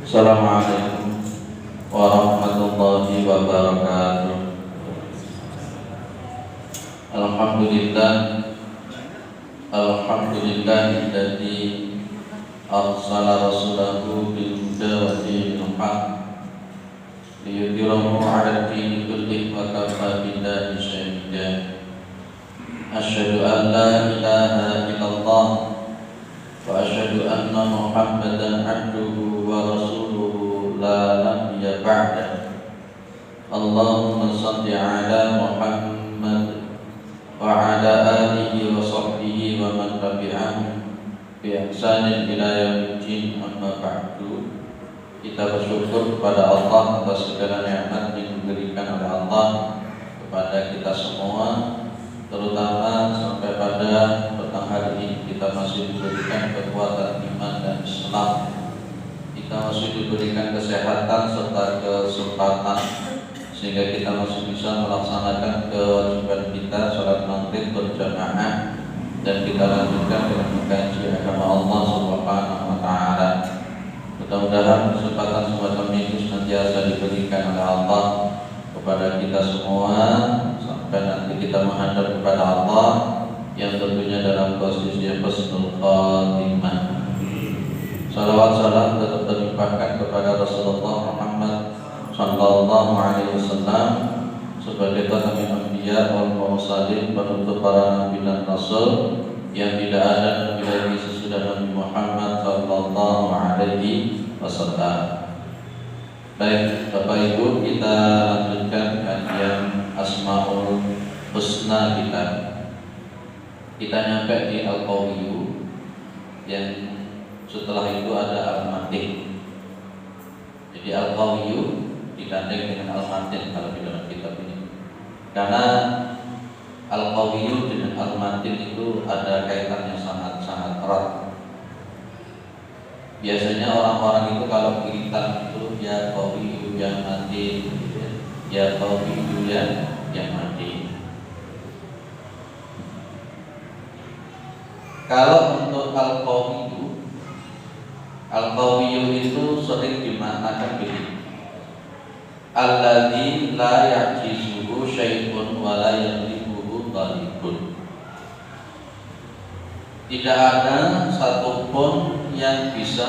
Assalamualaikum warahmatullahi wabarakatuh. Alhamdulillah, alhamdulillahilladzi arsala rasulahu bil huda wa dinil haq liyudhhirahu 'ala ad-dini kullih wa kafa billahi shahida. Asyhadu an la ilaha illallah wa asyhadu anna Muhammadan 'abduhu wa rasuluhu la nabiyya ba'da. Allahumma shalli 'ala Muhammad wa 'ala alihi wa sahbihi wa man tabi'ahum bi ihsanin ila yaumiddin, amma ba'du. Kita bersyukur kepada Allah atas segala nikmat yang diberikan oleh Allah kepada kita semua, terutama sampai pada petang hari ini kita masih diberikan kekuatan iman dan Islam. Kita masih diberikan kesehatan serta kesempatan sehingga kita masih bisa melaksanakan kewajiban kita sholat maghrib berjamaah dan kita lanjutkan dengan mengkaji agama Allah Subhanahu wa taala. Mudah-mudahan kesempatan semacam ini senantiasa diberikan oleh Allah kepada kita semua sampai nanti kita menghadap kepada Allah yang tentunya dalam posisi husnul khatimah. Salawat salam tetap terlimpahkan kepada Rasulullah Muhammad sallallahu alaihi wasallam sebagai khatamul anbiya wal mursalin, penutup para nabi dan rasul yang tidak ada nabi lagi sesudah Nabi Muhammad sallallahu alaihi wasallam. Baik Bapak Ibu, kita lanjutkan kajian Asmaul Husna kita. Kita nyampe di Al-Qawiyyu yang setelah itu ada Al-Matin. Jadi Al-Qawiyyu digandeng dengan Al-Matin kalau di dalam kitab ini. Karena Al-Qawiyyu dengan Al-Matin itu ada kaitannya sangat-sangat erat. Biasanya orang-orang itu kalau kiritan itu ya Qawiyyu yang Matin, ya Qawiyyu yang Matin. Kalau untuk Al-Qawiyyu itu sering dimaknakan begini: alladzi la ya'jizuhu syai'un wa la yaghlibuhu ghalibun. Tidak ada satupun yang bisa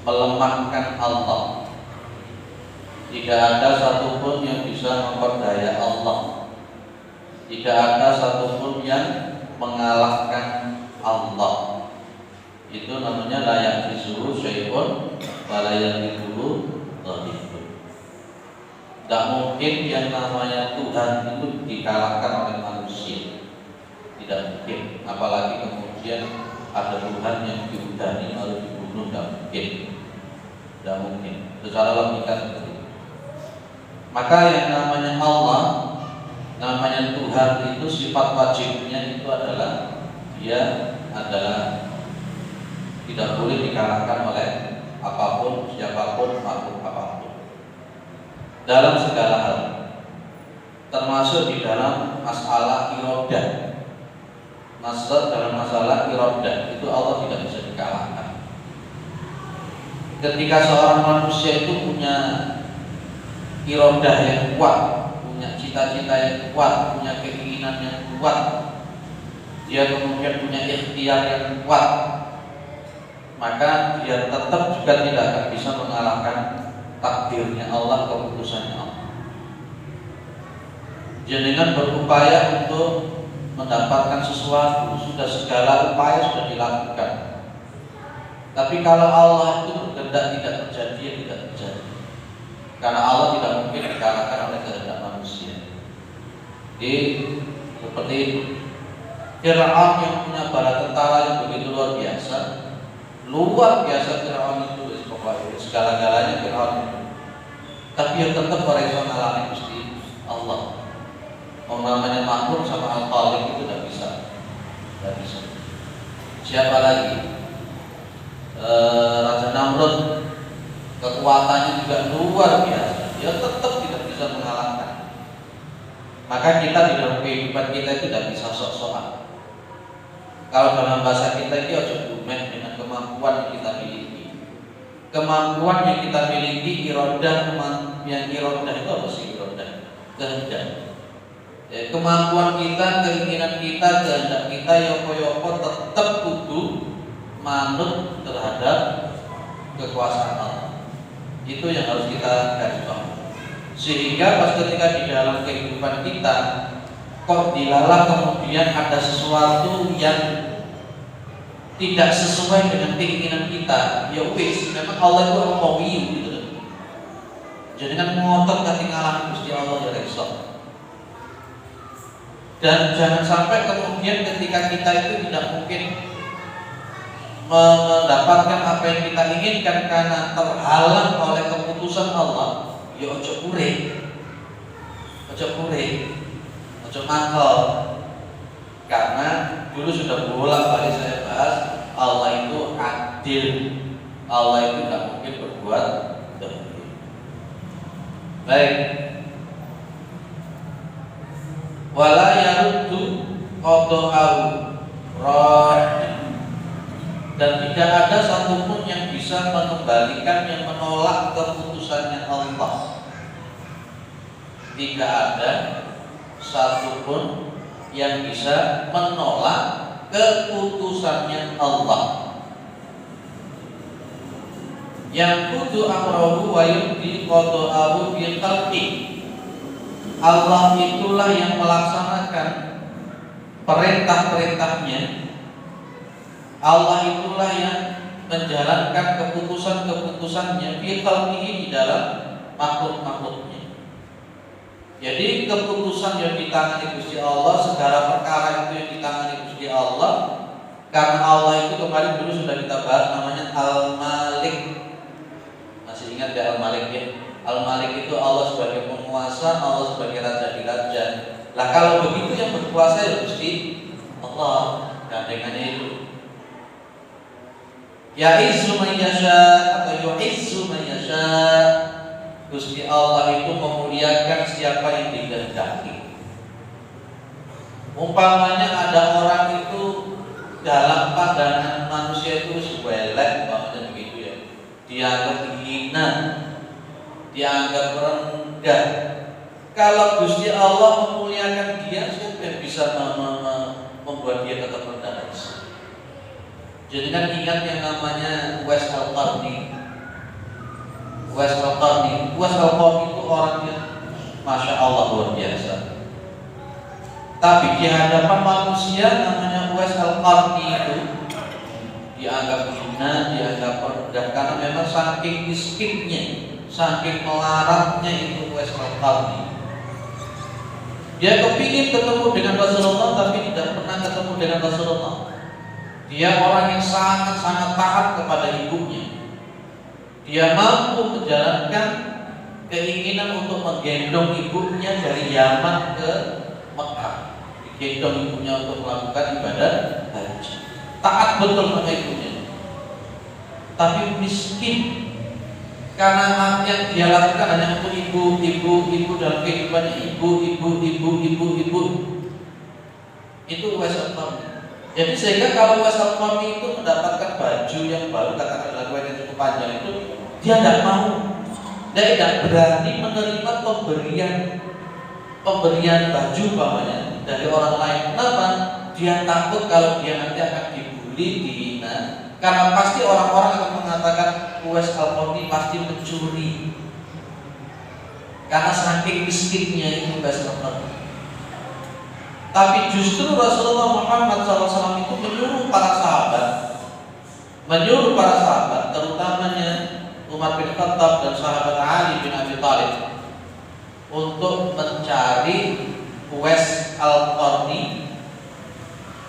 melemahkan Allah. Tidak ada satupun yang bisa memperdaya Allah. Tidak ada satupun yang mengalahkan Allah. Itu namanya la ya'jizuhu syai'un wa la yaghlibuhu ghalibun. Tidak mungkin yang namanya Tuhan itu dikalahkan oleh manusia. Tidak mungkin. Apalagi kemudian ada Tuhan yang dihudani lalu dibunuh. Tidak mungkin. Tidak mungkin. Secara logika seperti itu. Maka yang namanya Allah, namanya Tuhan itu sifat wajibnya itu adalah dia adalah tidak boleh dikalahkan oleh apapun, siapapun, makhluk apapun dalam segala hal, termasuk di dalam masalah irodah. Dalam masalah irodah itu Allah tidak bisa dikalahkan. Ketika seorang manusia itu punya irodah yang kuat, punya cita-cita yang kuat, punya keinginan yang kuat, dia kemudian punya ikhtiar yang kuat, maka dia tetap juga tidak akan bisa mengalahkan takdirnya Allah, keputusannya Allah. Jenengan berupaya untuk mendapatkan sesuatu, sudah segala upaya sudah dilakukan. Tapi kalau Allah itu berkehendak tidak terjadi, ya tidak terjadi. Karena Allah tidak mungkin dikalahkan oleh kehendak manusia. Jadi seperti itu. Fir'aun yang punya bala tentara yang begitu luar biasa Fir'aun itu pokoknya segala-galanya Fir'aun itu. Tapi yang tetap mereka mengalami Gusti Allah. Namanya makhluk sama Al-Khaliq itu tidak bisa. Siapa lagi? Raja Namrud, kekuatannya juga luar biasa. Dia tetap tidak bisa mengalahkan. Maka kita di dalam kehidupan kita itu tidak bisa sok-sokan. Kalau dalam bahasa kita itu harus bumen dengan kemampuan yang kita miliki. kemampuan yang kita miliki, irodah, yang irodah itu apa sih irodah? Kehendak. Ya, kemampuan kita, keinginan kita, kehendak kita, yoko-yoko tetap kudu manut terhadap kekuasaan Allah. Itu yang harus kita garis bawahi. Sehingga pas ketika di dalam kehidupan kita kok dilalah kemudian ada sesuatu yang tidak sesuai dengan keinginan kita, ya wis, memang Allah itu al-Qawiyyu gitu. Jadi kan ngotot ketinggalan Gusti Allah ya reksa. Dan jangan sampai kemudian ketika kita itu tidak mungkin mendapatkan apa yang kita inginkan karena terhalang oleh keputusan Allah, ya ojo kure, ojo mangkal. Karena dulu sudah bolak-balik saya bahas, Allah itu adil, Allah itu tidak mungkin berbuat demikian. Baik. Wala yaruddu qada'ahu rad, dan tidak ada satupun yang bisa mengembalikan, yang menolak keputusannya Allah. Tidak ada satupun yang bisa menolak keputusannya Allah. Yang kudu amrohu wa yudi qada'ahu bi khalqi. Allah itulah yang melaksanakan perintah-perintahnya. Allah itulah yang menjalankan keputusan-keputusannya bi khalqihi, di dalam makhluk-makhluknya. Jadi keputusan yang ditangani Gusti Allah, segala perkara itu yang ditangani Gusti Allah. Karena Allah itu kemarin dulu sudah kita bahas, namanya Al-Malik. Masih ingat ya Al-Malik ya? Al-Malik itu Allah sebagai penguasa, Allah sebagai raja di raja. Lah kalau begitu yang berkuasa ya Gusti Allah, gandengannya itu. Ya'izzu man yasha atau yu'izzu man yasha. Gusti Allah itu memuliakan siapa yang dikehendaki. Umpamanya ada orang itu dalam pandangan manusia itu sepele, umpamanya begitu ya, dianggap hina, dianggap rendah. Kalau Gusti Allah memuliakan dia, siapa yang bisa membuat dia tetap rendah? Jadi kan ingat yang namanya Uwais Al-Qarni. Uwais Al-Qarni itu orangnya Masya Allah luar biasa. Tapi di hadapan manusia namanya Uwais Al-Qarni itu dianggap hina, dianggap rendah, karena memang saking miskinnya, saking melaratnya itu Uwais Al-Qarni. Dia kepingin ketemu dengan Rasulullah tapi tidak pernah ketemu dengan Rasulullah. Dia orang yang sangat-sangat taat kepada ibunya. Dia mampu menjalankan keinginan untuk menggendong ibunya dari Yaman ke Mekah. Digendong ibunya untuk melakukan ibadah haji. Taat betul sama ibunya. Tapi miskin, karena yang dia lakukan hanya untuk ibu dalam kehidupannya, ibu. Itu Uwais Al-Qarni. Jadi sehingga kalau Uwais Al-Qarni itu mendapatkan baju yang baru, katakanlah yang cukup panjang itu, dia tidak mau, dia tidak berani menerima pemberian baju umpamanya dari orang lain. Kenapa? Dia takut kalau dia nanti akan dibully, dihina, karena pasti orang-orang akan mengatakan Uwais Al-Qarni pasti mencuri, karena saking miskinnya itu Uwais Al-Qarni. Tapi justru Rasulullah Muhammad SAW itu menyuruh para sahabat, terutamanya Umar bin Khattab dan sahabat Ali bin Abi Thalib, untuk mencari Uwais Al-Qarni,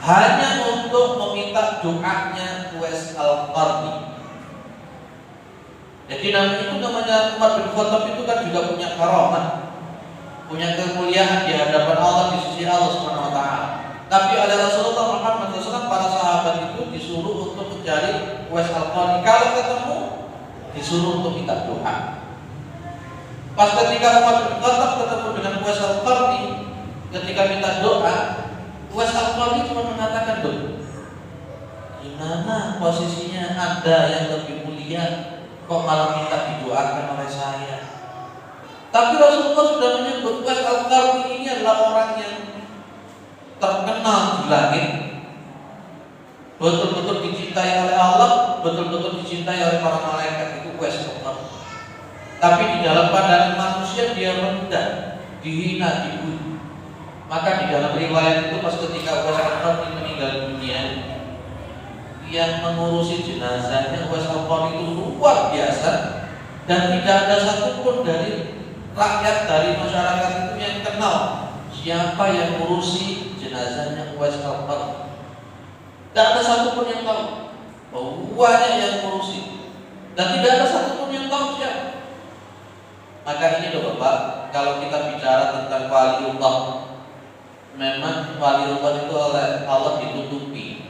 hanya untuk meminta doanya Uwais Al-Qarni. Jadi namanya Umar bin Khattab itu kan juga punya karamah, punya kemuliaan di hadapan Allah, di sisi Allah Subhanahu wa taala. Tapi oleh Rasulullah Muhammad SAW, para sahabat itu disuruh untuk mencari Uwais Al-Qarni. Kalau ketemu, disuruh untuk minta doa. Pas ketika Umar bin Khattab ketemu dengan Uwais Al-Qarni, ketika minta doa, Uwais Al-Qarni cuma mengatakan, "Gimana posisinya ada yang lebih mulia, kok malah minta didoakan oleh saya? Tapi Rasulullah sudah menyebut Uwais Al-Qarni ini adalah orang yang terkenal di langit, betul-betul dicintai oleh Allah, betul-betul dicintai oleh para malaikat. Itu Uwais Al-Qarni. Tapi di dalam pandangan manusia dia rendah, dihina, dibunuh. Maka di dalam riwayat itu pas ketika Uwais Al-Qarni meninggal dunia, yang mengurusi jenazahnya Uwais Al-Qarni itu luar biasa, dan tidak ada satupun dari rakyat, dari masyarakat itu yang kenal siapa yang mengurusi jenazahnya Uwais Al-Qarni. Tidak ada satupun yang tahu. Banyak yang mengurusi, dan tidak ada satupun yang tahu siapa. Maka ini loh Bapak, kalau kita bicara tentang waliullah, memang waliullah itu oleh Allah ditutupi,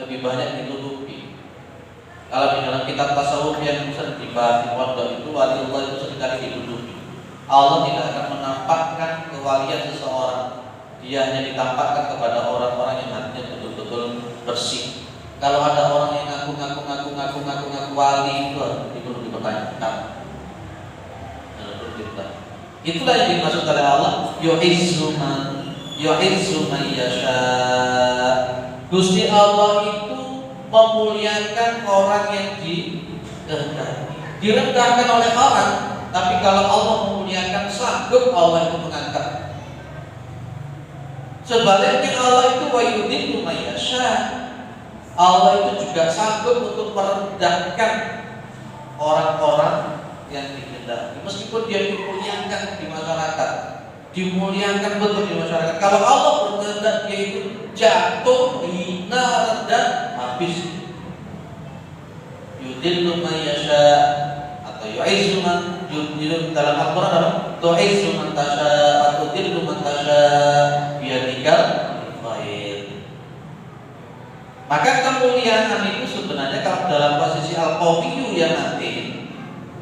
lebih banyak ditutupi. Kalau di dalam kitab tasawuf yang bisa dibahas di pondok itu, waliullah itu seringkali ditutupi. Allah tidak akan menampakkan kewalian seseorang, dia hanya ditampakkan kepada orang-orang yang hatinya betul-betul bersih. Kalau ada orang yang ngaku wali, itu perlu dipertanyakan. Itulah yang dimaksud oleh Allah, yu'izzu man yasha. Gusti Allah itu memuliakan orang yang dikehendaki. Direndahkan oleh orang, tapi kalau Allah memuliakan, sanggup Allah itu mengangkat. Sebaliknya Allah itu wa yudhillu man yasha. Allah itu juga sanggup untuk merendahkan orang-orang yang dikehendaki, meskipun dia dimuliakan di masyarakat, dimuliakan betul di masyarakat. Kalau Allah berkehendak, dia itu jatuh, hina, rendah, habis. Yudhillu man yasha atau yu'izzu man yudhillu, dalam Al-Quran apa? Tu'izzu man tasha atau tudhillu man tasha biyadikal khair. Maka kemuliaan itu sebenarnya kalau dalam posisi al-qawiyyu yang nanti,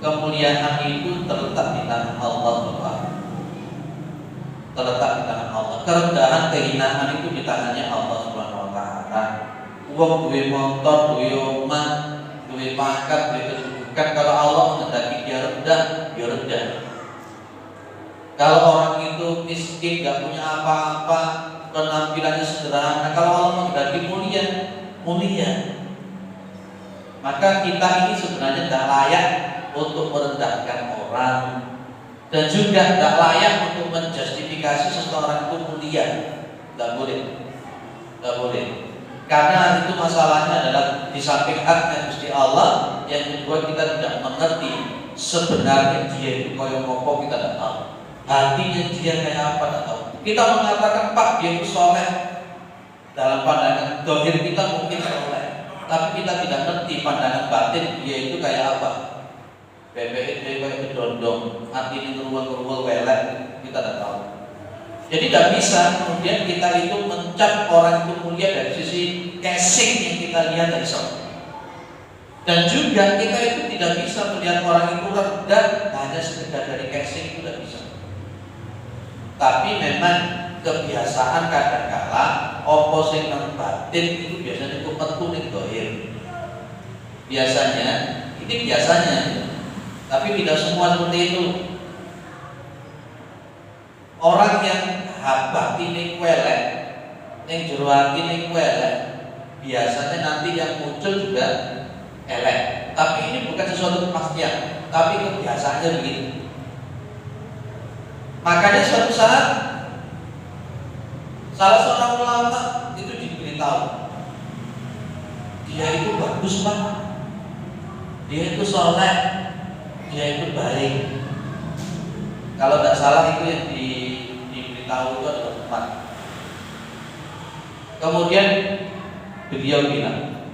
kemuliaan itu terletak di tangan Allah Bapak. Terletak di tangan Allah. Kerendahan, kehinaan itu di tangannya Allah Subhanahu wa taala. Wong duwe motor, duwe omah, duwe pangkat, duwe kedudukan, kalau Allah menghendaki dia rendah, dia rendah. Kalau orang itu miskin, gak punya apa-apa, penampilannya sederhana, kalau Allah menghendaki mulia, mulia. Maka kita ini sebenarnya tidak layak untuk merendahkan orang, dan juga tidak layak untuk menjustifikasi seseorang itu mulia. Tidak boleh, tidak boleh. Karena itu masalahnya adalah di samping haknya Gusti Allah, yang kedua kita tidak mengerti sebenarnya dia itu koyo ngopo, kita tidak tahu. Hatinya dia kayak apa, tidak tahu. Kita mengatakan Pak dia itu soleh, dalam pandangan dohir kita mungkin soleh, tapi kita tidak ngerti pandangan batin dia itu kayak apa. BPIT kayak kedondong, hati ini kerual welek, kita tidak tahu. Jadi tidak bisa kemudian kita itu mencap orang itu mulia dari sisi casing yang kita lihat dari sana. Dan juga kita itu tidak bisa melihat orang itu rendah hanya sekedar dari casing, itu tidak bisa. Tapi memang kebiasaan kadang-kala opo sing nang batin itu biasanya cukup metu ning dohir. Biasanya, ini biasanya. Tapi tidak semua seperti itu. Orang yang hati ini kuelek, yang jero hati ini kuelek, biasanya nanti yang muncul juga elek. Tapi ini bukan sesuatu kepastian, tapi kebiasaannya begitu. Makanya suatu saat salah seorang ulama itu diberitahu, dia itu bagus Pak, dia itu soleh, dia itu baik. Kalau tidak salah itu yang diberitahu itu adalah teman. Kemudian beliau bilang,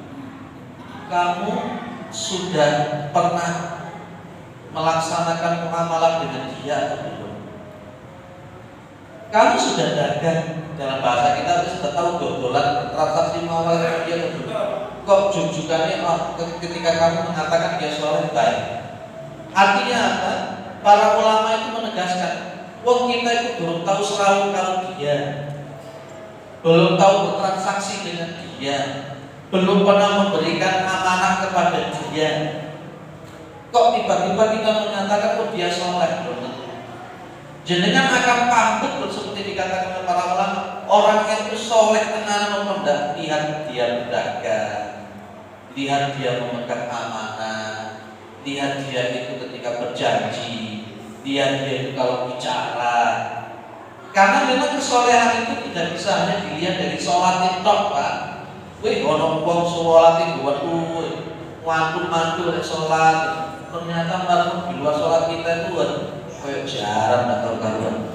kamu sudah pernah melaksanakan muamalah dengan dia atau belum? Kamu sudah dagang, dalam bahasa kita sudah tahu dodolan transaksi muamalah dengan dia atau belum? Kok jujukannya ketika kamu mengatakan dia soleh baik? Artinya apa? Para ulama itu menegaskan, wong kita itu belum tahu serahu kalau dia, belum tahu bertransaksi dengan dia, belum pernah memberikan amanah kepada dia. Kok tiba-tiba kita menyatakan oh dia soleh? Jenengan akan paham betul seperti dikatakan oleh para ulama, orang itu soleh tenan atau tidak, lihat dia berdagang, lihat dia memegang amanah, lihat dia itu ketika berjanji, lihat dia itu kalau bicara. Karena memang kesolehan itu tidak bisa hanya dilihat dari sholat itu, Pak. Wih, ono wong sholat itu mantul sholat, ternyata di luar sholat kita itu kayak jarang atau karuan.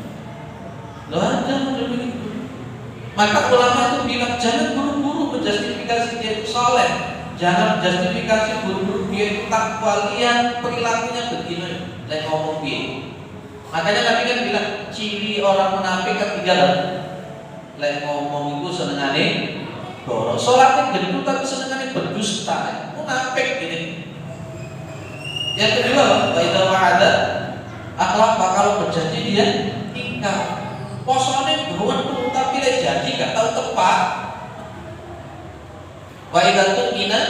Loh ada model begitu. Maka ulama itu bilang jangan buru-buru menjustifikasi dia itu soleh, jangan justifikasi buru-buru dia itu takwa, lihat perilakunya begini, lain ngomong dia. Makanya Nabi kan bilang ciri orang munafik ketiga lah, lain ngomong itu senengane boros, sholatnya gendut tapi senengane berdusta, munafik gini. Yang kedua, wa'idha wa'ada akhlak, kalau berjanji dia ingkar. Posone berwendu tapi lek janji gak tahu tepat. Wa idza tu'mina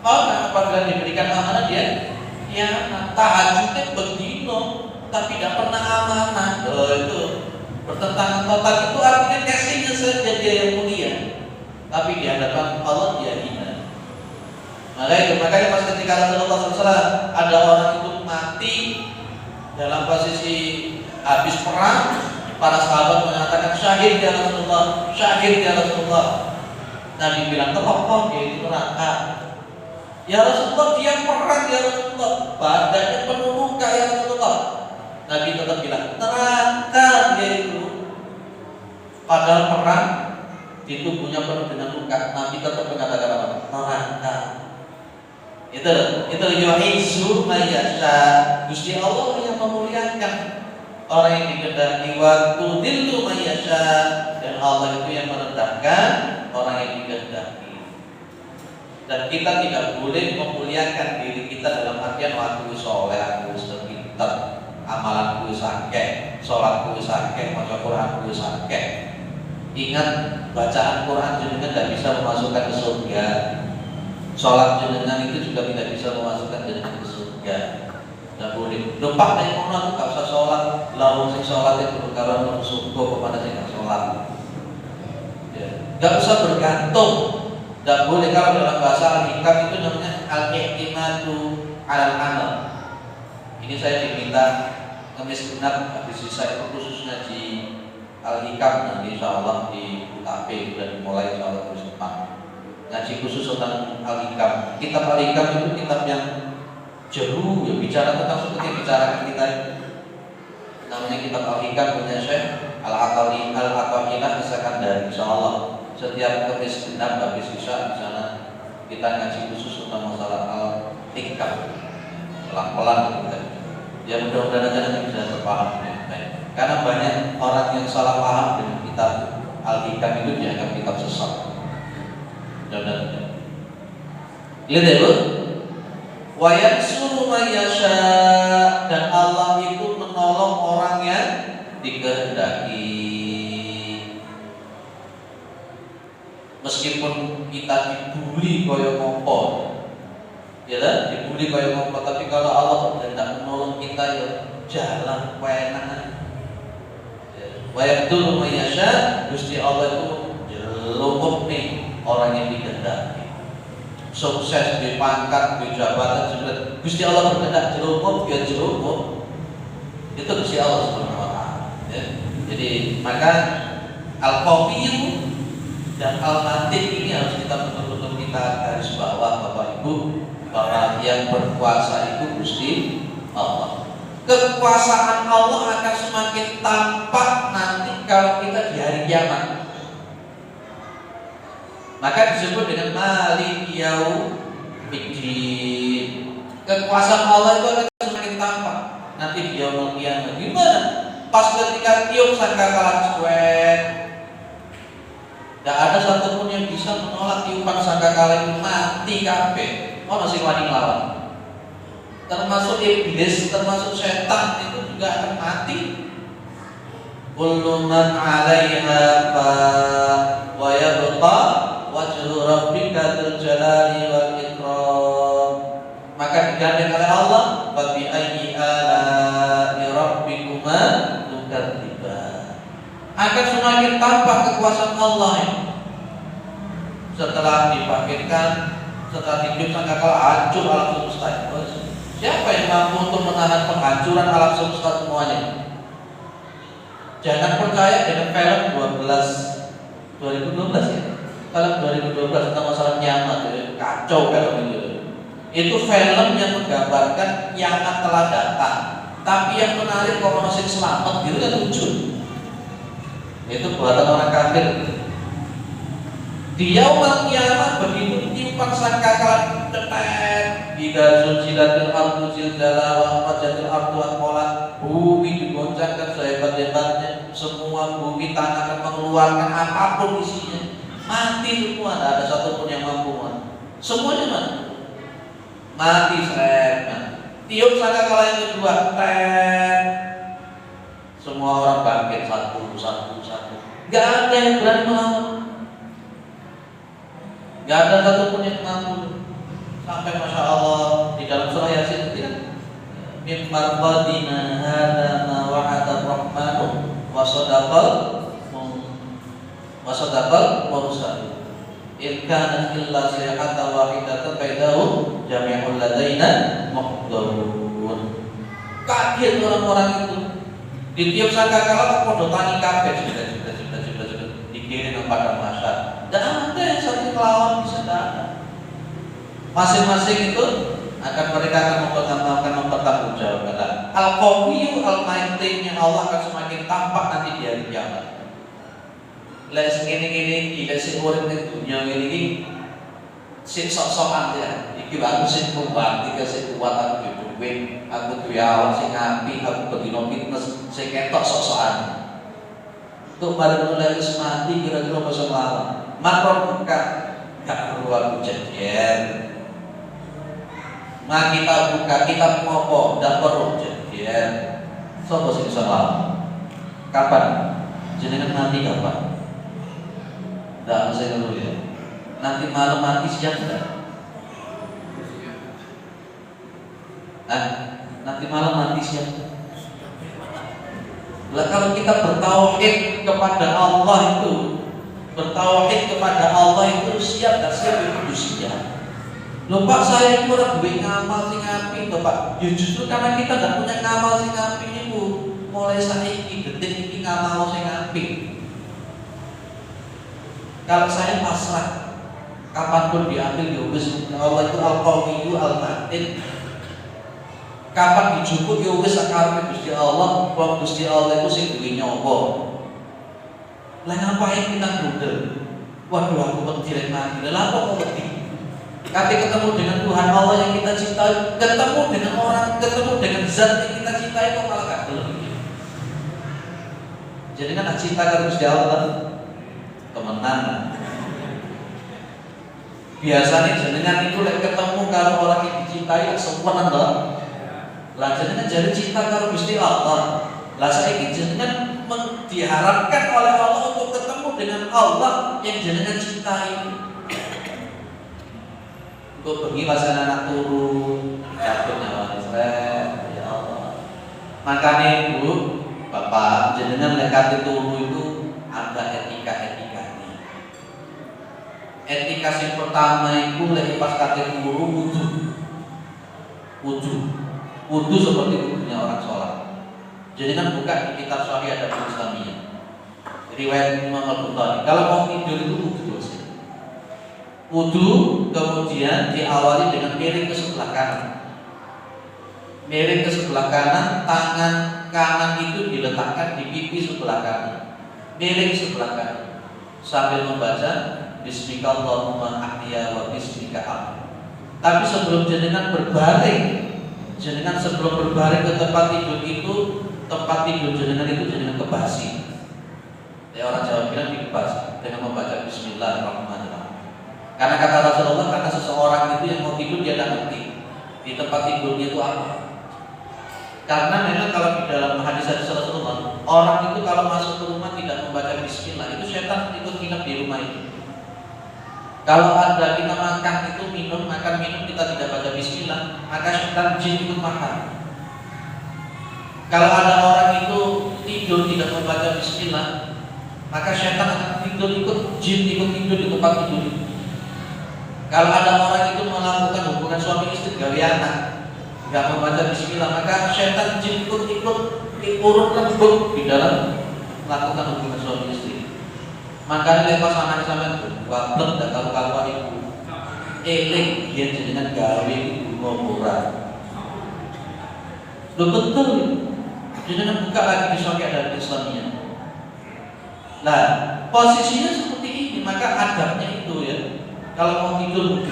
apabila diberikan amanah dia ya tahajudnya berdino tapi tidak pernah amanah. Itu bertentangan total. Itu artinya kasihnya saja dia yang mulia, tapi di hadapan Allah dia hina. Makanya pas ketika Rasulullah SAW ada orang itu mati dalam posisi habis perang, para sahabat mengatakan syahid ya Rasulullah, syahid ya Rasulullah. Nabi bilang terpokok dia itu neraka. Ya Rasulullah dia perang ya Rasulullah, badannya penuh luka ya Rasulullah. Nabi tetap bilang neraka dia itu. Padahal perang di tubuhnya penuh dengan luka. Nabi tetap mengatakan apa? Neraka. Itu yuhizu mayyasha. Gusti Allah yang memuliakan orang yang dikehendaki, waktu dillu mayyasha, dan Allah itu yang merendahkan orang yang dikehendaki. Dan kita tidak boleh memuliakan diri kita dalam artian waktu soleh, aku sepinter, amalanku sakeh, sholatku sakeh, maca Quranku sakeh. Ingat bacaan Quran jenengan tidak bisa memasukkan ke surga. Sholat jenengan itu juga tidak bisa memasukkan jenengan ke surga. Tidak boleh. Lupa dari mana tu tak usah sholat. Lalu sing sholat itu berkaruan untuk surga kepada sing tak sholat. Tidak usah bergantung. Tidak boleh. Kalau dalam bahasa Al-Hikam itu namanya al-i'timadu al-amal. Ini saya diminta kemis genap habis sisa itu khususnya di Al-Hikam, nanti insya Allah di UKP sudah dimulai insya Allah terus depan. Ngaji khusus tentang Al-Hikam. Kitab Al-Hikam itu kitab yang jeru, ya, bicara tentang seperti yang bicarakan kita. Namanya kitab Al-Hikam punya Syekh Al-Atawiyah As-Sakandari. Insya Allah setiap kemis genap habis sisa di sana kita ngaji khusus tentang masalah Al-Hikam. Pelan-pelan kita. Ya mudah-mudahan nanti bisa terpaham. Karena banyak orang yang salah paham dengan kitab Al-Hikam itu dianggap kitab sesat. Lihat ya Bu, wa yansuru may yasha, dan Allah itu menolong orang yang dikehendaki. Meskipun kita dibully koyo ngopo, ya kan? Dibully koyo ngopo, tapi kalau Allah hendak menolong kita ya jalan wenang. Wa yaqduru may yasha, Gusti Allah itu jelupuk nih orang yang dikehendaki. Sukses di pangkat, di jabatan, sebenarnya Gusti Allah berkehendak jerupuk, ya jerupuk. Itu Gusti Allah Subhanahu wa taala. Ya. Jadi maka al-qawiyyu dan al-matin ini harus kita betul-betul kita garis bawah Bapak Ibu, bahwa yang berkuasa itu Gusti Allah. Kekuasaan Allah akan semakin tampak nanti kalau kita di hari kiamat. Maka disebut dengan Malik Yaumiddin. Kekuasaan Allah itu akan semakin tampak nanti di yaumul qiyamah. Gimana? Pas ketika tiup sangkakala cuek, tidak ada satupun yang bisa menolak tiupan sangkakala itu, mati kabeh. Ono sing wani nglawan. Termasuk iblis, termasuk setan itu juga akan mati. Kullu man 'alaiha fa wa yabqa wajhu rabbika dzul jalali wal ikram. Maka digandeng oleh Allah semakin tampak kekuasaan Allah ini. Setelah dibangkitkan, setelah ditiup sangkakala, hancur alam semesta. Siapa yang mampu untuk menahan penghancuran alam semesta semuanya? Jangan percaya dengan film 2012 ya. Film 2012 tentang masalah kiamat, kacau film itu. Itu film yang menggambarkan kiamat telah datang, tapi yang menarik kok masih selamat gitu kan lucu. Itu buatan orang kafir. Di yaumul kiamat begitu tiupan sangkakala cetek, idza zulzilatil ardu zilzalaha wa akhrajatil ardu athqalaha, bumi digoncangkan sehebat-hebatnya, semua bumi tanah akan mengeluarkan apapun isinya, mati semua, tidak ada satupun yang mampu mati. Semuanya mati seret. Tiup sangkakala yang kedua, semua orang bangkit satu. Gak ada yang berani melawan. Gak ada satupun yang mampu. Sampai Masya Allah di dalam surah Yasin itu kan, min marqadina hadza ma wa'ada ar-rahmanu wa sadaqal mursal. In kanat illa sayhatan wahidatan bainahum jami'un ladaina muhdharun. Kaget orang-orang itu. Ditiup sangkakala kok podo tani kabeh sudah dikirim kepada masyarakat. Dan ada yang satu melawan bisa ada. Masing-masing itu mereka akan mempertanggungjawabkan. Al-Qawiyyu al-Matin yang Allah akan semakin tampak nanti di hari kiamat. Lek ngene-ngene iki lek sing urip ning dunya ngene iki sing sok-sokan ya. Iki aku sing kuat, iki sing kuat aku duwe, aku duwe awak sing apik, aku bedino fitness sing ketok sok-sokan. Untuk barang mulai mati kira-kira bisa melawan. Makro buka gak perlu aku jadian. Nah kita buka kitab ngopo dan perlu jadian. Sopo sing bisa melawan? Kapan? Jenengan mati kapan? Tidak mesti dulu ya. Nanti malam mati siap tidak? Nanti malam mati siap. Lah kalau kita bertauhid kepada Allah itu, siap dan siap itu siap. Loh Pak, saya itu orang duwe ngamal sing apik loh Pak. Ya justru karena kita tidak punya ngamal sing apik niku, mulai saiki detik iki ngamal sing apik. Kalau saya pasrah, kapanpun diambil ya wis, Allah itu al-Qawiyyu al-Matin. Kapan dijupuk ya wis sakarepe Gusti Allah, wong Gusti Allah itu sing duwe nyawa. Lah ngapain kita grundel? Waduh aku wedi rek mati. Lah kok wedi? Ketika ketemu dengan Tuhan Allah yang kita cintai, ketemu dengan orang, ketemu dengan zat yang kita cintai kok malah gak gelem. Jadi kan cinta karo Gusti Allah temenan. Biasanya jenengan itu lek ketemu karo orang yang dicintai sempenan to. Lah jenengan jadi cinta karo Gusti Allah. Lah saiki jenengan diharapkan oleh Allah untuk ketemu dengan Allah yang jenengan cintai. Untuk pergi pasal anak turun, jatuh nyawa Israel, ya Allah. Makanya Ibu, Bapak, jenengan lekati turu itu ada etika-etikanya. Etika yang pertama itu lagi pas kate turu wudu seperti wudunya orang sholat. Jadi kan buka di kitab Sahih Adab Islamiyah, riwayat Imam Al-Bukhari. Kalau mau tidur itu wudu kemudian diawali dengan miring ke sebelah kanan. Miring ke sebelah kanan, tangan kanan itu diletakkan di pipi sebelah kanan. Miring sebelah kanan sambil membaca Bismillahirrahmanirrahim ahya wa bismika am. Tapi sebelum jenengan berbaring, sebelum berbaring ke tempat tidur itu, tempat tidur jenengan itu jenengan kebasi. Ya orang Jawa bilang dikebasi dengan membaca Bismillahirrahmanirrahim. Karena kata Rasulullah, karena seseorang itu yang mau tidur dia tidak ngerti di tempat tidurnya itu apa. Karena memang kalau di dalam hadis Rasulullah, orang itu kalau masuk ke rumah tidak membaca Bismillah, itu setan ikut nginep di rumah itu. Kalau ada kita makan itu makan minum kita tidak baca Bismillah, maka setan jin ikut makan. Kalau ada orang itu tidur tidak membaca Bismillah, maka syaitan akan tidur ikut, jin ikut tidur di tempat tidur itu. Kalau ada orang itu melakukan hubungan suami istri gawe anak, nggak membaca bismillah, maka syaitan jin ikut urut lembut di dalam melakukan hubungan suami istri. Makanya lepas anak sama itu, wablet dan kawan-kawan itu, eling dia jenengan gawe ibu ngomoran. Lo betul, jenengan buka lagi di suami ada Islamnya. Nah, posisinya seperti ini, maka adabnya itu ya. Kalau mau tidur,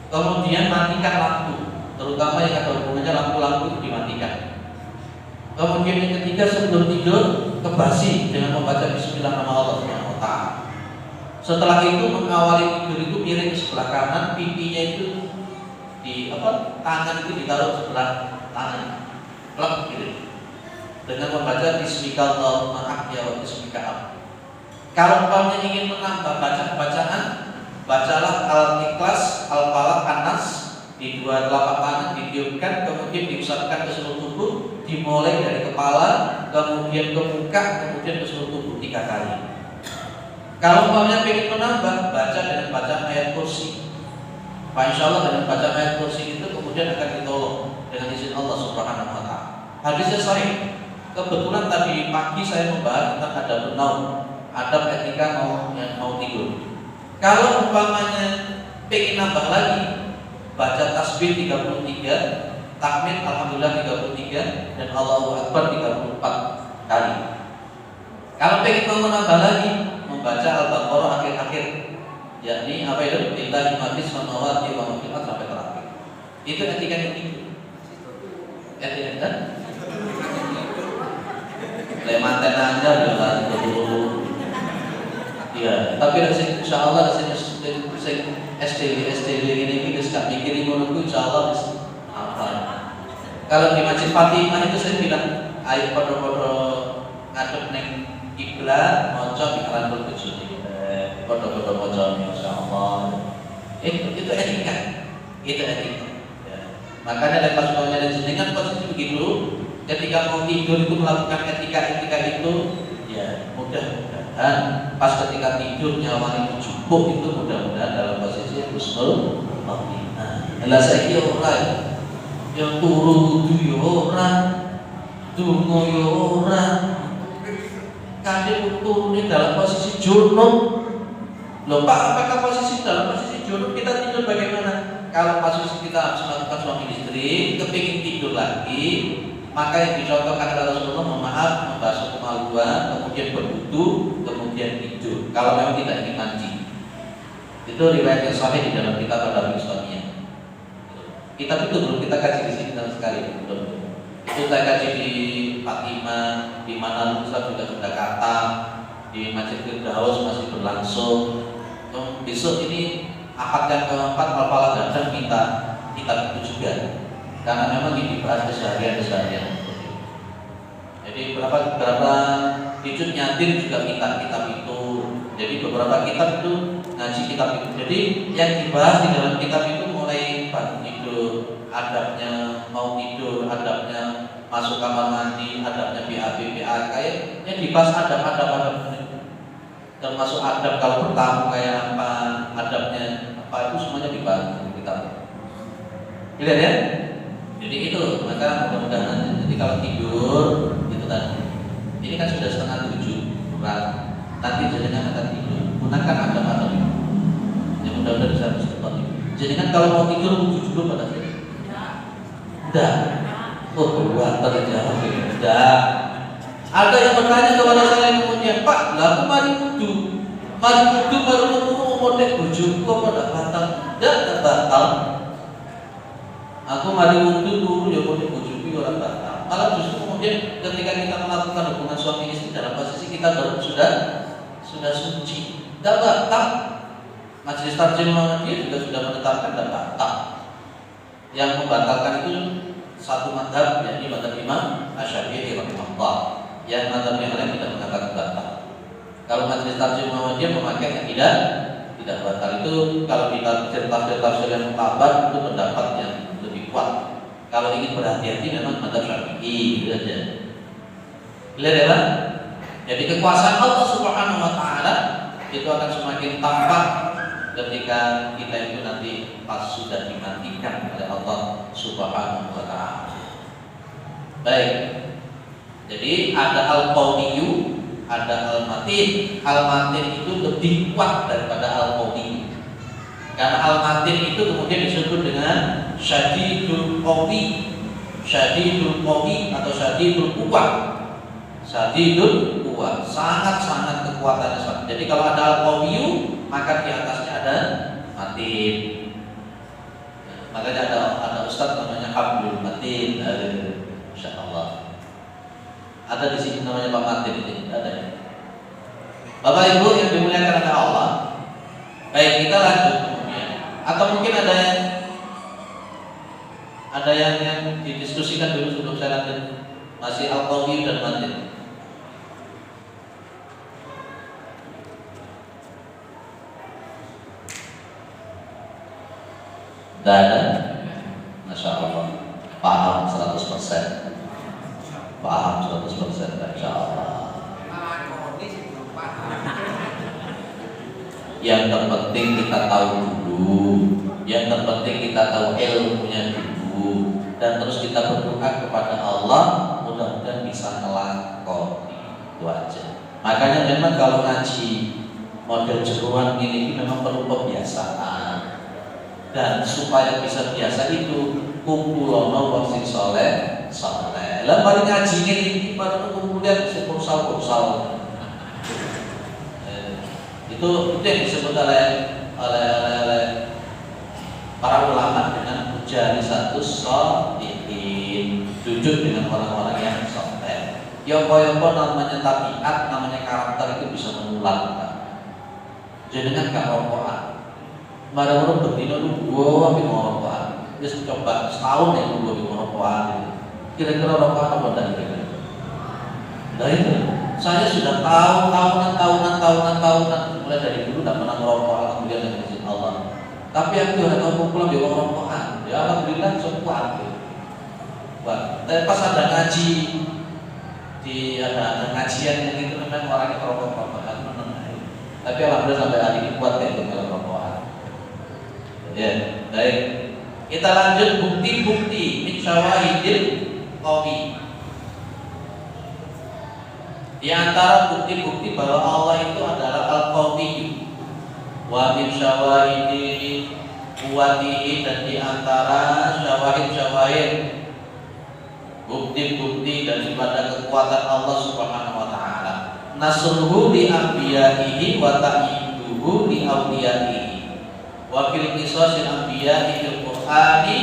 kemudian matikan lampu, terutama yang ada hubungannya lampu-lampu itu dimatikan. Kemudian yang ketiga, sebelum tidur kebasi dengan membaca bismillah nama Allah Subhanahu wa taala. Setelah itu mengawali tidur itu miring ke sebelah kanan, pipinya itu di tangan itu ditaruh sebelah tangan. Plek gitu. Dengan membaca bismika Allahumma ahya wa bismika amut. Kalau umpamanya ingin menambah bacaan, bacalah Al-Ikhlas, Al-Falaq, An-Nas di dua telapak tangan ditiupkan, kemudian diusapkan ke seluruh tubuh, dimulai dari kepala, kemudian ke muka, kemudian ke seluruh tubuh 3 kali. Kalau umpamanya ingin menambah, baca dengan bacaan ayat kursi. Insya Allah dengan bacaan ayat kursi itu kemudian akan ditolong dengan izin Allah Subhanahu wa taala. Hadisnya sahih. Kebetulan tadi pagi saya membahas tentang adab bernaum, adab ketika mau tidur. Kalau umpamanya pengen nambah lagi, baca tasbih 33, takbir alhamdulillah 33, dan Allahu Akbar 34 kali. Kalau pengen mau menambah lagi, membaca Al-Baqarah akhir-akhir, yakni apa itu? Lillahi ma fis samawati wa ma fil ardi sampai terakhir. Itu etika yang tinggi. Etika lemanten aja jalan dulu. Ya, tapi insya Allah STW ini kita sudah mikirin menunggu insya Allah apa. Kalau di Masjid Fatimah itu saya bilang, ayo podo-podo ngadep neng kiblat, moco pikiran berbujud, podo-podo moco insya Allah. Itu etika, itu etika. Ya. Makanya lepas bawahnya dan jenengan posisi begitu. Ketika mau tidur itu melakukan etika itu, ya mudah-mudahan pas ketika tidur nyawa itu cukup, itu mudah-mudahan dalam posisi husnul khotimah. Lah saiki ora yang turu wudu ya ora, donga ya ora, kadhe turune dalam posisi junub. Loh Pak, apakah posisi dalam posisi junub kita tidur bagaimana? Kalau posisi kita habis melakukan suami istri, kepingin tidur lagi, maka yang dicontohkan oleh Rasulullah, memaaf, membasuh kemaluan, kemudian berwudu, kemudian tidur. Kalau memang tidak ingin mandi, itu riwayat yang sahih di dalam kitab Adab Islamiyah. Kitab itu belum kita kaji di sini sama sekali, belum. Itu saya kaji di Fatimah, di mana Ustaz juga sudah kata, di Masjid Firdaus masih berlangsung. Besok ini akad yang keempat Al-Falaq dan minta kitab itu juga. Karena memang ini dibahas keseharian. Jadi beberapa hijud nyatir juga minta kitab itu. Jadi beberapa kitab itu ngaji kitab itu. Jadi yang dibahas di dalam kitab itu mulai bangun tidur, adabnya mau tidur, adabnya masuk kamar mandi, adabnya BAB, kayaknya dibahas adab itu. Termasuk adab kalau bertamu kayak apa, adabnya apa, itu semuanya dibahas di kitab. Lihat ya. Jadi itu, maka mudah-mudahan jadi kalau tidur itu tadi. Ini kan sudah 6:30 kurang. Nanti jenengan akan tidur. Gunakan adab-adab itu. Ya mudah-mudahan bisa cepat tidur. Jenengan kalau mau tidur wudu dulu pada saya. Tidak. Oh, buat terjawab. Tidak. Ada yang bertanya kepada saya kemudian, Pak, lah mari wudu baru mau modek bojoku apa tidak batal? Tidak batal. Aku mari wudu dulu ya boleh bojoku orang batal. Malah justru kemudian ketika kita melakukan hubungan suami istri dalam posisi kita baru sudah suci, tidak batal. Majelis Tarjim Muhammadiyah juga sudah menetapkan tidak batal. Yang membatalkan itu satu mazhab, yakni mazhab Imam Asy-Syafi'i rahimahullah. Yang mazhab yang lain tidak mengatakan batal. Kalau Majelis Tarjim Muhammadiyah memakai yang tidak batal. Itu kalau di tafsir yang mutabar itu pendapat yang lebih kuat. Kalau ingin berhati-hati memang mazhab Syafi'i itu saja. Lihat ya Pak? Jadi kekuasaan Allah Subhanahu wa taala itu akan semakin tampak ketika kita itu nanti pas sudah dimatikan oleh Allah Subhanahu wa taala. Baik. Jadi ada al-qawiyyu, ada al-matin. Al-matin itu lebih kuat daripada al-qawiyyu. Karena al-matin itu kemudian disebut dengan syadidul qawi. Syadidul qawi atau syadidul quwwah. Syadidul quwwah, sangat-sangat kekuatannya sangat. Jadi kalau ada al-qawiyyu, maka di atasnya ada matin. Makanya ada ustaz namanya Abdul Matin, insyaallah. Ada di sini namanya Pak Matin ini, ada ya. Bapak Ibu yang dimuliakan oleh Allah. Baik, kita lanjut kemudian. Atau mungkin ada yang didiskusikan dulu sebelum saya lanjut. Masih al-qawiyyu dan matin. Tidak ada? Masya Allah. Paham 100%. Paham 100%. Masya Allah. Yang terpenting kita tahu dulu. Yang terpenting kita tahu ilmunya dulu. Dan terus kita berdoa kepada Allah, mudah-mudahan bisa ngelakoni. Itu aja. Makanya memang kalau ngaji model jeruan ini memang perlu pembiasaan. Dan supaya bisa biasa itu kumpulono wong sing saleh. Lah mari ngaji ini baru kemudian kursal. Itu yang disebut oleh para ulama dengan jalisatus sholihin, duduk dengan orang-orang yang saleh. Yoko namanya tabiat, namanya karakter itu bisa menular. Jadi dengan karokoan. Marah-marah berdino lu gua tapi mau rokokan. Dia coba setahun ya lu gua mau rokokan. Kira-kira rokokan apa dari kira? Dari itu, saya sudah tahunan mulai dari dulu tidak pernah merokok, alhamdulillah dengan izin Allah. Tapi aku sudah tahu kumpulan di orang rokokan. Ya alhamdulillah sempat. Tapi pas ada ngaji ada ngajian yang itu memang orangnya merokok-rokokan. Tapi alhamdulillah sampai hari ini kuat ya untuk merokok. Ya, baik. Kita lanjut bukti-bukti min syawahidil qawi. Di antara bukti-bukti bahwa Allah itu adalah al-qawi wa min syawahidi quwwatihi, dan di antara syawahid-syawahid bukti-bukti daripada kekuatan Allah Subhanahu wa taala nasruhu li anbiya'ihi wa ta'iduhu li awliya'ihi wa fil qisasil anbiya'i fil Qur'ani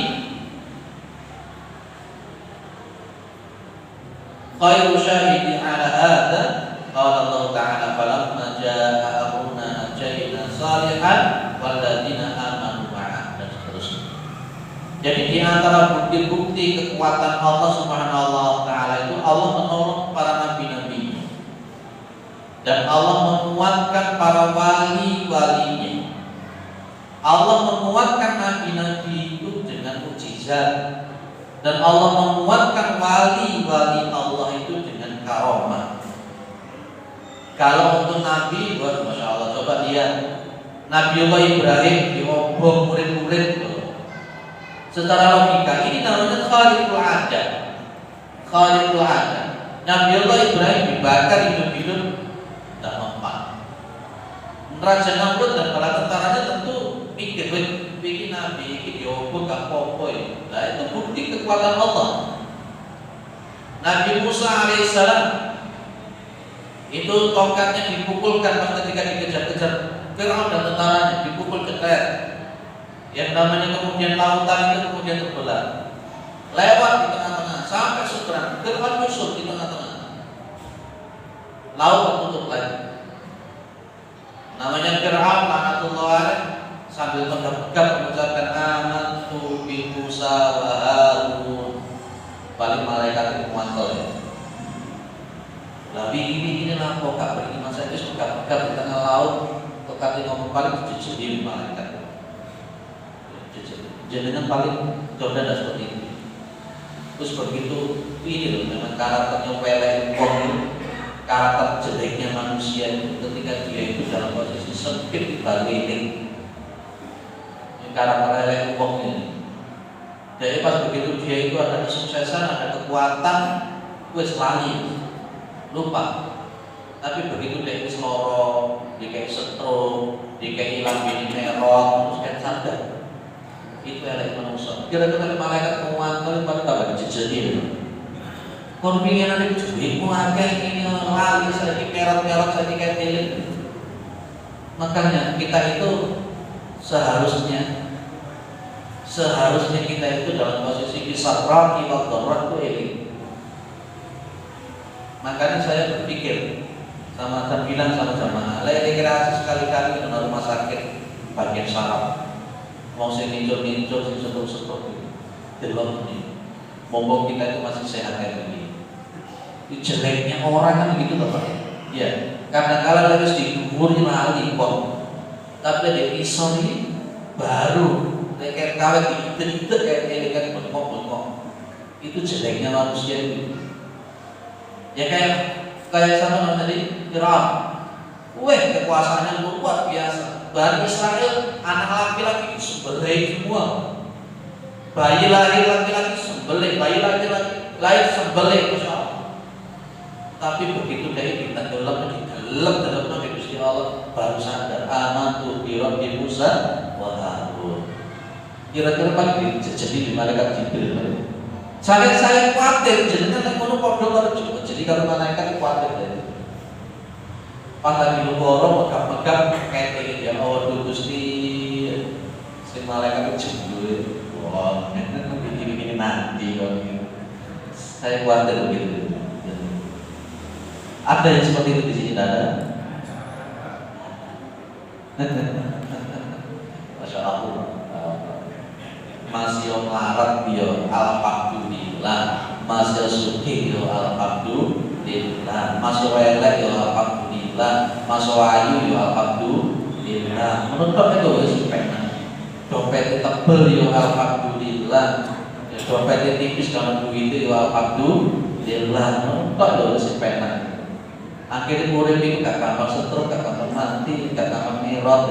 khairu syahidi ala hadza qala Allah ta'ala falamma jaa'a amruna najayna salihan walladzina amanu ma'a, dan seterusnya. Jadi di antara bukti-bukti kekuatan Allah Subhanahu wa taala itu Allah menolong para nabi-nabi dan Allah menguatkan para wali-walinya. Allah menguatkan nabi-nabi itu dengan mukjizat, dan Allah menguatkan wali-wali Allah itu dengan karomah. Kalau untuk nabi, buat masya Allah, coba lihat Nabiullah Ibrahim diobong murid-murid itu. Secara logika ini namanya khariqul adat. Khariqul adat. Nabiullah Ibrahim dibakar hidup-hidup dan mempan. Raja Namrud dan para tentaranya tentu pikir bikin nabi, bikin diobong gak popoy. Nah itu bukti kekuatan Allah. Nabi Musa alaihissalam itu tongkatnya dipukulkan pas ketika dikejar-kejar Firaun dan tentaranya, dipukul cetek. Yang namanya kemudian lautan itu kemudian terbelah, lewat di tengah-tengah sampai seberang, Firaun nyusul di tengah-tengah, laut tertutup lagi. Namanya Firaun laknatullah alaih, sambil tegap-tegap mengucapkan amantu bi Musa wa Harun. Paling malaikat itu mantau ya. Lalu ini lah kok gak beriman saja tegap-tegap di tengah laut, kok kata ngomong paling jujur malaikat. Jadinya paling jodoh dan seperti itu. Terus begitu ini loh, memang karakternya pelek, karakter jeleknya manusia itu ketika dia itu dalam posisi sempit di bargaining. Ini karakter elek wong ini. Jadi pas begitu dia itu ada kesuksesan, ada kekuatan, wis lali, lupa. Tapi begitu dia wis loro, dia kayak stroke, dia kayak hilang bini merot, terus kan sadar. Itu elek manusia. Kira-kira malaikat menguatkan pada tambah dijejeli. Kon pengen ada duitmu akeh ini lali saiki merot-merot saiki ketelit. Makanya kita itu seharusnya kita itu dalam posisi kisarah wa dharrah itu ini. Makanya saya berpikir sama bilang sama jamaah, rekreasi sekali-kali ke rumah sakit bagian saraf. Mau sing nincul-nincul sing setruk-setruk itu. Delok ini. Mumpung kita itu masih sehat kayak begini. Jeleknya orang kan begitu loh Pak. Ya, kadang-kadang harus digumuri lali kok. Tapi ada pisau ini baru kayak kawet diitet-itet kayak bengkok-bengkok. Itu jeleknya manusia itu. Ya kayak sama tadi Firaun. Kekuasaannya luar biasa. Bani Israel anak laki-laki sembelih semua. Bayi lahir laki-laki sembelih, bayi laki-laki lahir sembelih Masya Allah. Tapi begitu dia ditenggelam dalam Nabi Gusti Allah baru sadar amantu bi Rabbi Musa wa Harun. Kira-kira Pak jadi di malaikat Jibril. Saya khawatir jenengan nek ngono padha karo juga. Jadi kalau malaikat khawatir dari pas lagi loro megap-megap kayak dia oh Gusti sing malaikat jebul. Wah, begini nanti kok. Saya khawatir begitu. Ada yang seperti itu di sini ada. Masya Allah. Masih melarat dia alhamdulillah, masih suki dia alhamdulillah, masih elek dia alhamdulillah, masih ayu dia alhamdulillah. Menurut itu wis penak. Dompet tebel dia alhamdulillah, dompet tipis kalau duit dia alhamdulillah. Menurut itu wis penak. Akhirnya murid itu gak gampang stroke, gak gampang mati, gak gampang merot.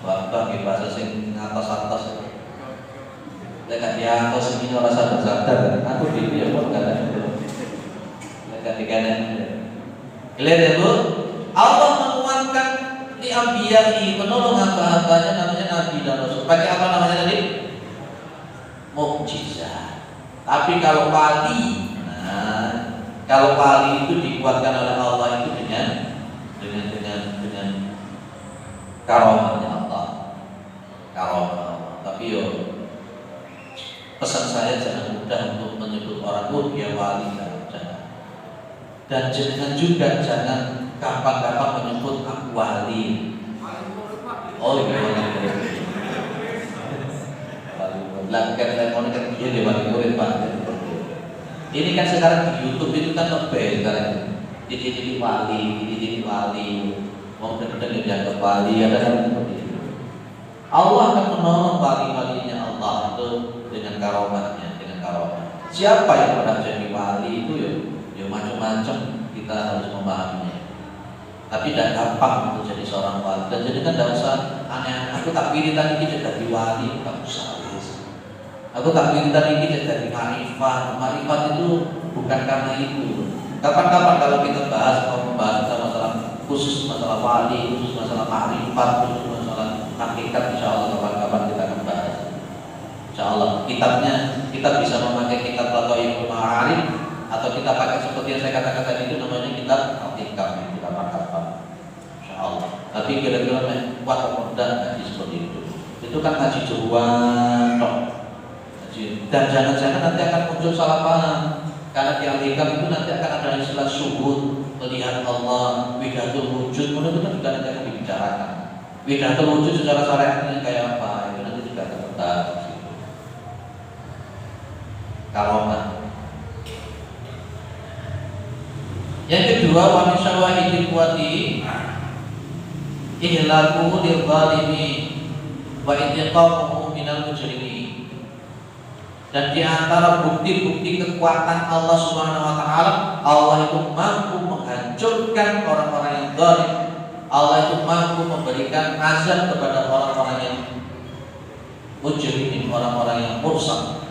Wabah di bahasa sing atas-atas. Lek di atas ini ora sadar. Aku dhewe ya kok gak ada. Lek di kanan. Clear ya Bu? Allah menguatkan di anbiya'i, menolong hamba-hambanya namanya nabi dan rasul. Pakai apa namanya tadi? Mukjizat. Tapi kalau wali, kalau wali itu dikuatkan oleh Allah itu dengan karomahnya Allah. Tapi pesan saya jangan mudah untuk menyebut orang dia wali, jangan. Dan jangan juga jangan gampang-gampang menyebut aku wali. Oh iya wali. Lakukan telepon kan dia wali murid Pak. Ini kan sekarang di YouTube itu kan lebih sekarang. Jadi wali, mau benar-benar dianggap wali, ada yang seperti itu. Allah akan menolong wali-walinya Allah itu dengan karomahnya, Siapa yang pernah jadi wali itu ya macam-macam kita harus memahaminya. Tapi tidak gampang untuk jadi seorang wali. Dan jadi kan tidak usah aneh. Aku tak pilih tadi kita jadi wali, tak usah. Aku tak minta ini jadi marifat. Marifat itu bukan karena itu. Kapan-kapan kalau kita membahas masalah khusus masalah wali, khusus masalah marifat, khusus masalah hakikat, insya Allah kapan-kapan kita akan bahas. Insya Allah kitabnya kita bisa memakai kitab Lataiful Ma'arif atau kita pakai seperti yang saya katakan tadi itu namanya kitab hakikat yang kita pakai. Insya Allah. Tapi kira-kira kuat atau tidak ngaji seperti itu. Itu kan ngaji jeruan. Dan jangan-jangan nanti akan muncul salah paham. Karena di Al-Hikam itu nanti akan ada istilah syuhud, melihat Allah, widatul wujud, itu kan juga nanti akan dibicarakan. Widatul wujud secara syariatnya kayak apa, itu nanti juga terletak. Karomah. Yang kedua, wa min syawahidil quwwati ihlaku lil zalimi wa intiqamuhu minal mujrimin. Dan di antara bukti-bukti kekuatan Allah Subhanahu wa taala, Allah itu mampu menghancurkan orang-orang yang zalim. Allah itu mampu memberikan azab kepada orang-orang yang mujrimin, orang-orang yang mursak.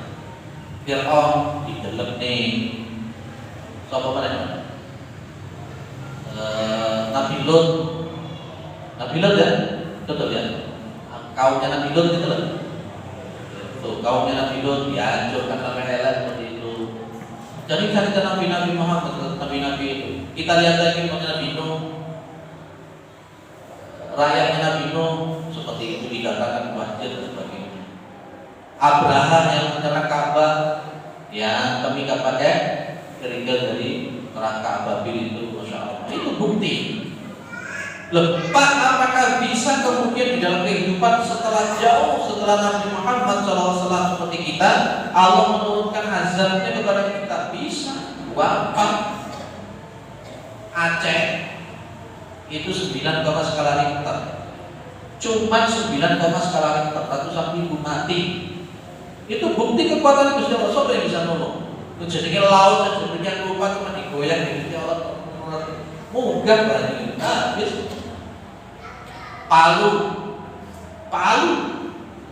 Fir'aun didelep nih. Sapa meneh? Nabi Lut. Nabi Lut ya? Betul ya? Kaumnya Nabi Lut itu loh. Tuh, kaumnya Nabi Lut dihancurkan sampai lelet seperti itu. Jadi cerita Nabi Muhammad, Nabi itu. Kita lihat lagi Nabi Nuh, rakyatnya Nabi Nuh seperti itu dikatakan banjir dan sebagainya. Abraham yang menyerang Ka'bah, yang kami nggak pakai kerikil dari neraka Babil itu, masya Allah. Itu bukti. Lepas apakah bisa kemudian di dalam kehidupan setelah Nabi Muhammad SAW seperti kita, Allah menurunkan azabnya kepada kita? Bisa. Wafat Aceh itu 9, skala Richter. Cuma 9, skala Richter, ratusan ribu mati. Itu bukti kekuatan Gusti Allah. Siapa yang bisa nolong? Jadi laut sebenarnya lupa cuma digoyang Gusti Allah. Mudah banget. Habis. Palu,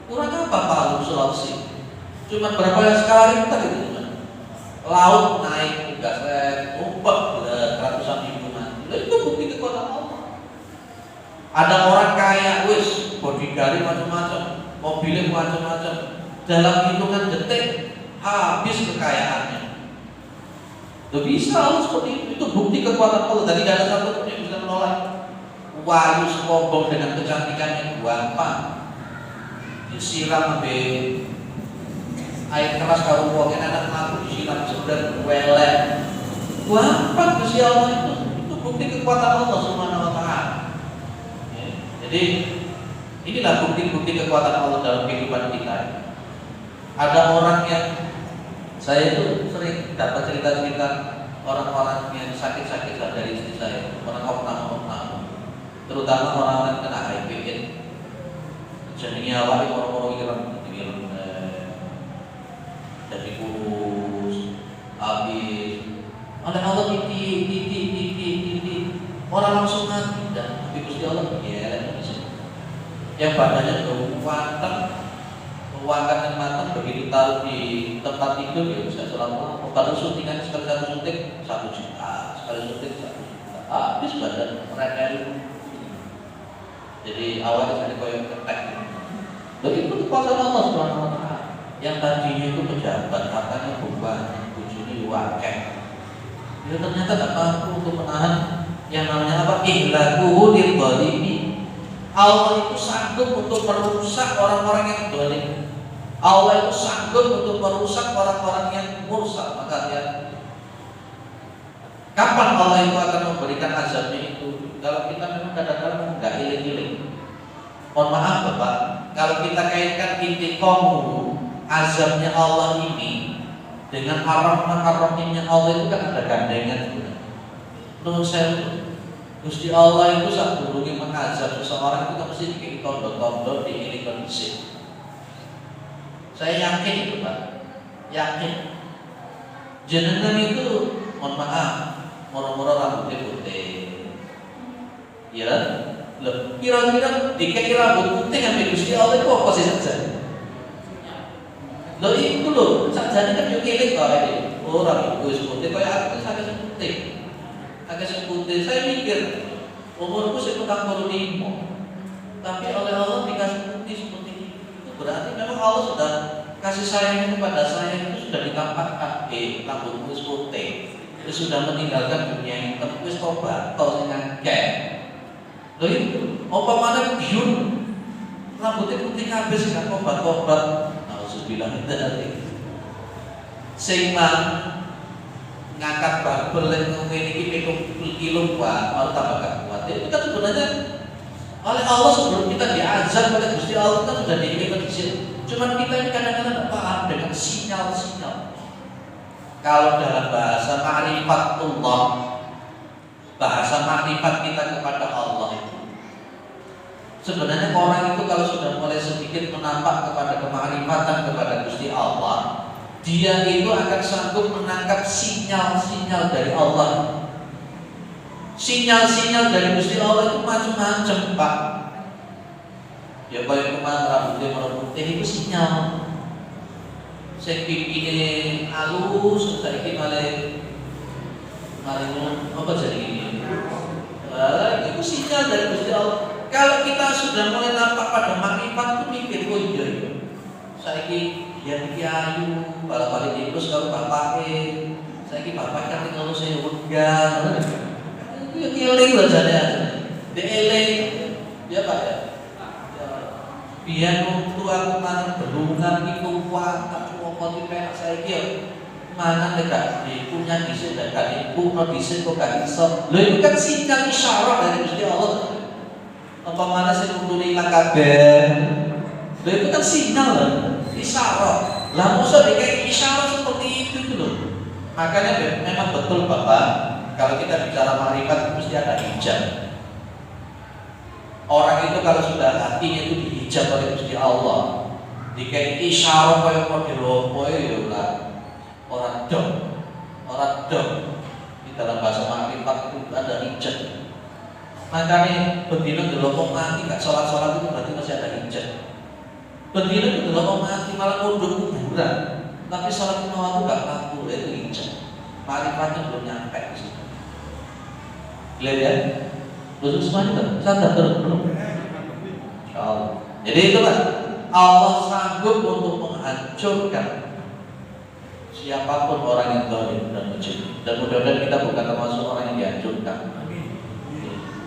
kurang apa Palu Sulawesi? Cuma berapa skala Richter itu kan? Laut naik 3 ombak ratusan ribu mati. Itu bukti kekuatan Allah. Ada orang kaya, wis bodyguard macam-macam, mobilnya macam-macam, dalam hitungan detik habis kekayaannya. Itu bisa Allah seperti itu bukti kekuatan Allah. Tadi tidak ada satu pun yang bisa menolak. Wahyu sekombong dengan kecantikannya gampang disiram be air keras karo wong enak mlaku disiram sedang welek gampang Gusti Allah itu bukti kekuatan Allah Subhanahu wa taala. Jadi inilah bukti-bukti kekuatan Allah dalam kehidupan kita. Ada orang yang saya itu sering dapat cerita-cerita orang-orang yang sakit-sakit dari istri saya, orang opname, terutama orang-orang yang kena HIV/AIDS. Jadi awalnya orang-orang yang jadi kurus, habis, oleh Allah titik, orang langsung mati dan tapi Gusti Allah ya, yang badannya kuatan dan matang begitu tahu di tempat tidur ya bisa selama. Kalau suntikan sekali satu suntik 1 juta, sekali suntik 1 juta, habis badan mereka. Jadi awalnya saya koyok ketek. Begitu kekuasaan Allah Subhanahu wa taala. Yang tadinya itu pejabat, hartanya banyak, bujuni wakil. Dia ternyata tak mampu untuk menahan yang namanya apa? Ihlaku lidzalimi. Allah itu sanggup untuk merusak orang-orang yang zalim. Allah itu sanggup untuk merusak orang-orang yang mursak. Maka ya, kapan Allah itu akan memberikan azabnya itu? Kalau kita memang kadang-kadang nggak iling-iling. Mohon maaf Bapak, kalau kita kaitkan intiqamu azabnya Allah ini dengan ar-Rahman-ar-Rahimnya Allah itu kan ada gandengan juga. Menurut saya Gusti Allah itu saat durunge mengazab seseorang itu kan mesti dikit tondo-tondo diiling kondisi. Saya yakin itu Pak, yakin. Jenengan itu mohon maaf, moro-moro rambutnya putih. Ya, loh, kira-kira dikira rambut putih sampai Gusti Allah itu apa sih saja? Loh itu loh, saja kan yo kilik kok iki. Orang itu putih kayak aku sakit putih. Agak putih. Saya mikir umurku 45. Tapi oleh Allah dikasih putih seperti itu berarti memang Allah sudah kasih sayangnya kepada saya itu sudah ditampakkan rambutku putih. Itu sudah meninggalkan dunia yang hitam. Wis tobat, tau sing akeh. Lho itu, apa mana biun rambutnya putih kabeh sing tobat-tobat. Nauzubillah min dzalik. Sing ngangkat babel yang ngene iki 70 kilo mau tambah gak kuat. Itu kan sebenarnya oleh Allah sebelum kita diazab oleh Gusti Allah kan sudah diingatkan. Cuman kita ini kadang-kadang paham dengan sinyal-sinyal. Kalau dalam bahasa ma'rifatullah, bahasa makrifat kita kepada Allah itu, sebenarnya orang itu kalau sudah mulai sedikit menampak kepada kemakrifatan kepada Gusti Allah, dia itu akan sanggup menangkap sinyal-sinyal dari Allah. Sinyal-sinyal dari Gusti Allah itu macam-macam, Pak. Ya kaya kemarin rambutnya merah putih itu sinyal. Sing pipine halus, saiki malah apa jadi ini? Itu sinyal dari Gusti Allah. Kalau kita sudah mulai nampak pada makrifat itu mikir, oh iya, saiki yang kiayu, balik terus kalau bapaknya, saiki bapak kan kalau saya wegan, itu ngiling loh jadi, dieling, ya Pak ya. Biar waktu aku mana belungan itu kuat, aku mau di perak saiki, mana dekat, punya disini dekat, ibu no disini kok gak bisa. Lo itu kan sinyal isyarat dari Gusti Allah. Apa mana sih nuntuni ilang kabeh? Lo itu kan sinyal loh. Isyarat. Lah maksud kayak isyarat seperti itu loh. Makanya memang betul Bapak, kalau kita bicara marifat mesti ada hijab. Orang itu kalau sudah hatinya itu dihijab oleh Gusti Allah, dikai isyarat kayak model opo ya lah. Orang dom. Di dalam bahasa marifat itu ada hijab. Makanya bendino delok mati gak sholat itu berarti masih ada hijab. Bendino itu delok mati malah mundur kuburan, tapi sholat lima waktu gak mampu, itu hijab. Marifatnya belum nyampe di situ. Lihat ya, lulus semuanya sadar belum? Allah. Jadi itu kan Allah sanggup untuk menghancurkan siapapun orang yang zalim dan mujrim. Dan mudah-mudahan kita bukan termasuk orang yang dihancurkan.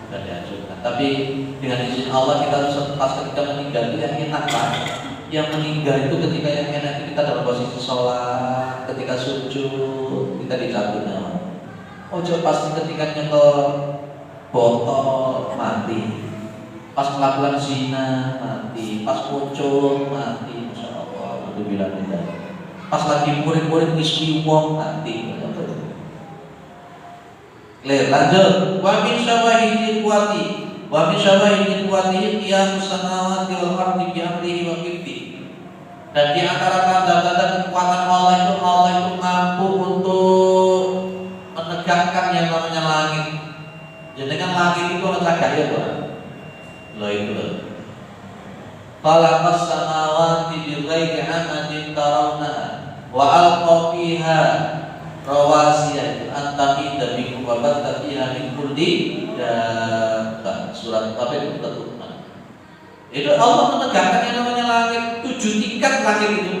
Dan dihancurkan. Tapi dengan izin Allah kita harus pas ketika meninggal itu yang enak lah. Yang meninggal itu ketika yang enak itu kita dalam posisi sholat, ketika sujud kita dicabut nyawa. Ojo pasti ketika nyetor botol mati, pas melakukan zina mati, pas muncul mati, masya Allah, itu bilang tidak. Pas lagi murid-murid ngisi wong mati. Lanjut. Wa min syawahidil quwati wa min syawahidil quwati qiyamus samawati wal ardi bi amrihi wa qibti. Dan di antara tanda-tanda kekuatan Allah itu mampu untuk menegakkan yang namanya langit. Jadi kan langit itu ada cahaya Pak. Loh itu loh. Khalaqas samawati bi ghairi amadin tarawnaha wa alqa fiha rawasiya antamida bikum wa batta fiha min kulli dabba. Surat apa itu Tuhan. Itu Allah menegakkan yang namanya langit, 7 tingkat langit itu.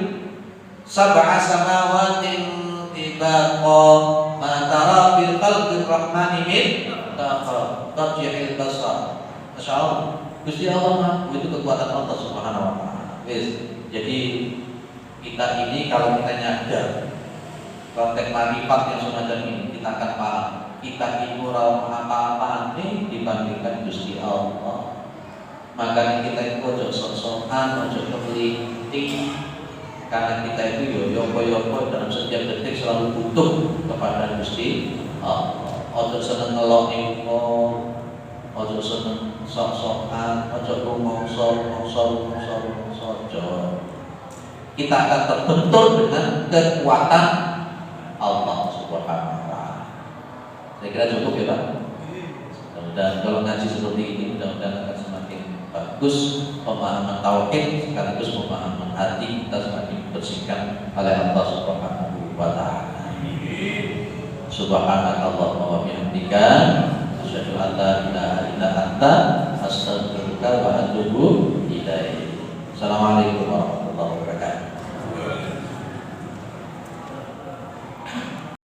Sab'a samawatin tibaqa ma tara fil khalqir rahmani min tarji'il basar. Masyaallah. Gusti Allah itu kekuatan Allah Subhanahu wa taala. Jadi kita ini kalau kita nyadar konteks marifat yang semacam ini kita akan paham kita ini ora apa-apa nih dibandingkan Gusti Allah. Makanya kita itu ojo sok-sokan, ojo kepelinting, karena kita itu yopo-yopo dalam setiap detik selalu butuh kepada Gusti Allah. Ojo seneng ngelok info, ojo seneng sok-sokan, ojo rumongso. Kita akan terbentur dengan kekuatan Allah Subhanahu wa taala. Saya kira cukup ya Pak. Dan kalau ngaji seperti ini mudah-mudahan akan semakin bagus pemahaman tauhid sekaligus pemahaman hati kita semakin bersihkan oleh Allah Subhanahu wa taala. Subhanakallahumma wa bihamdika asyhadu an la ilaha illa anta astaghfiruka wa atubu ilaik. Assalamualaikum warahmatullahi wabarakatuh.